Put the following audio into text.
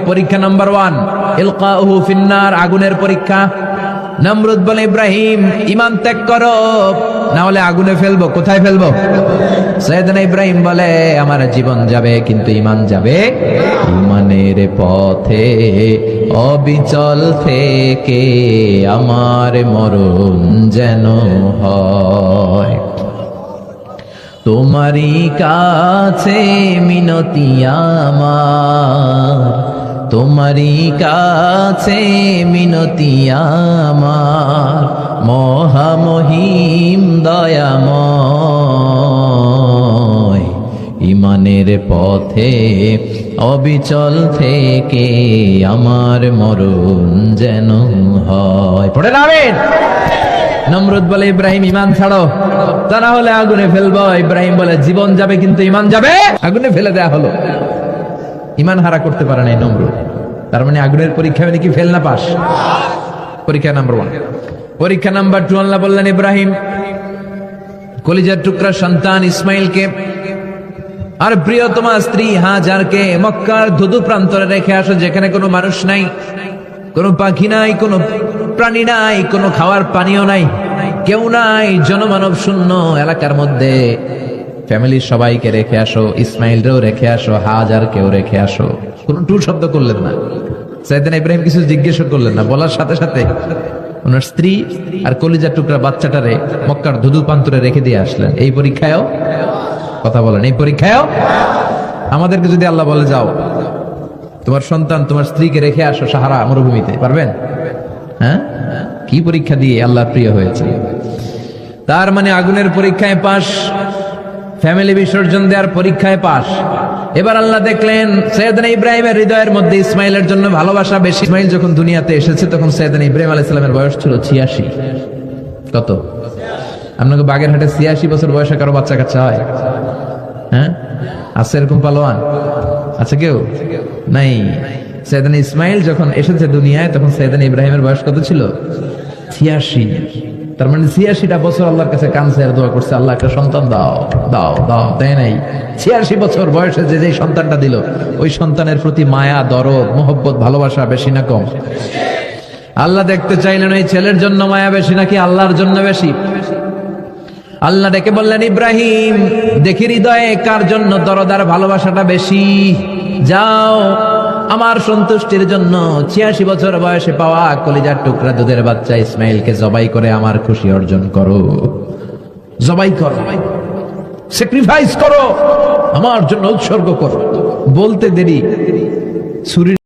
পরীক্ষা নাম্বার 1, ইলকাউহু ফিন্নার, আগুনের পরীক্ষা। নমরুদ বলে, ইব্রাহিম ঈমান ত্যাগ করো, না হলে আগুনে ফেলবো। কোথায় ফেলবো? সাইয়েদনা ইব্রাহিম বলে, আমার জীবন যাবে কিন্তু ঈমান যাবে। ঈমানের পথে অবিচল থেকে আমার মরণ যেন হয়। তোমারই কাছে মিনতি আমার, তোমারই কাছে মিনতি আমার, মহামহিম দয়াময়। ঈমানের পথে অবিচল থেকে আমার মরণ যেন হয়। পড়ে নামেন। নমরুদ বলে, ইব্রাহিম ঈমান ছাড়ো, তা না হলে আগুনে ফেলবো। ইব্রাহিম বলে, জীবন যাবে কিন্তু ঈমান যাবে। আগুনে ফেলে দেয়া হলো। ঈমান হারা করতে পারে নাই নমরুদ। তার মানে আগুনের পরীক্ষা মানে কি ফেল না পাস? পরীক্ষা নাম্বার 1। পরীক্ষা নাম্বার 2, আল্লাহ বললেন, ইব্রাহিম কলিজার টুকরা সন্তান ইসমাইলকে আর প্রিয়তমা স্ত্রী হাজারকে মক্কার ধুধু প্রান্তরে রেখে আসো, যেখানে কোনো মানুষ নাই, কোনো পাখি নাই, কোনো প্রাণী নাই, কোনো খাওয়ার পানিও নাই, কেউ নাই, জনমানব শূন্য এলাকার মধ্যে। ফ্যামিলির সবাইকে রেখে আসো, ইসমাইলরেও রেখে আসো, হাজারকেও রেখে আসো। কোনো টু শব্দ করলেন না। সাইয়েদনা ইব্রাহিম কিছু জিজ্ঞেস করলেন না, বলার সাথে সাথে ওনার স্ত্রী আর কলিজার টুকরা বাচ্চাটারে মক্কার ধুধু প্রান্তরে রেখে দিয়ে আসলেন। এই পরীক্ষায়ও কথা বলেন, এই পরীক্ষায়ও আমাদেরকে যদি আল্লাহ বলে, যাও তোমার সন্তান তোমার স্ত্রীকে রেখে আসো সাহারা মরুভূমিতে, পারবেন? হ্যাঁ, কি পরীক্ষা দিয়ে আল্লাহর প্রিয় হয়েছে। তার মানে আগুনের পরীক্ষায় পাস, ফ্যামিলি বিসর্জন দেওয়ার পরীক্ষায় পাস। এবার আল্লাহ দেখলেন সাইয়েদনা ইব্রাহিমের হৃদয়ের মধ্যে ইসমাইলের জন্য ভালোবাসা বেশি। ইসমাইল যখন দুনিয়াতে এসেছে তখন সাইয়েদনা ইব্রাহিম আলাইহিস সালামের বয়স ছিল 86। কত? আপনাকে বাগেরহাটে 86 বছর বয়সে কারো বাচ্চা কাচ্চা হয়? হ্যাঁ, আছে এরকম পালোয়ান? আছে কেউ? নাই। সাইয়েদনা ইসমাইল যখন এসেছে দুনিয়ায় তখন সাইয়েদনা ইব্রাহিমের বয়স কত ছিল? 86। তার মানে 86টা বছর আল্লাহর কাছে কাঁদছে আর দোয়া করছে, আল্লাহ একটা সন্তান দাও দাও দাও, দেয় নাই। 86 বছর বয়সে যে সন্তানটা দিল, ওই সন্তানের প্রতি মায়া, দরদ, মোহব্বত, ভালোবাসা বেশি না কম? আল্লাহ দেখতে চাইলেন ওই ছেলের জন্য মায়া বেশি নাকি আল্লাহর জন্য বেশি। আল্লাহ ডেকে বললেন, ইব্রাহিম দেখি হৃদয়ে কার জন্য দরদ আর ভালোবাসাটা বেশি। যাও আমার সন্তুষ্টির জন্য 86 বছর বয়সে পাওয়া কলিজার টুকরা দুধের বাচ্চা ইসমাইলকে জবাই করে আমার খুশি অর্জন করো। জবাই করো, স্যাক্রিফাইস করো, আমার জন্য উৎসর্গ করো। বলতে দেরি, ছুরি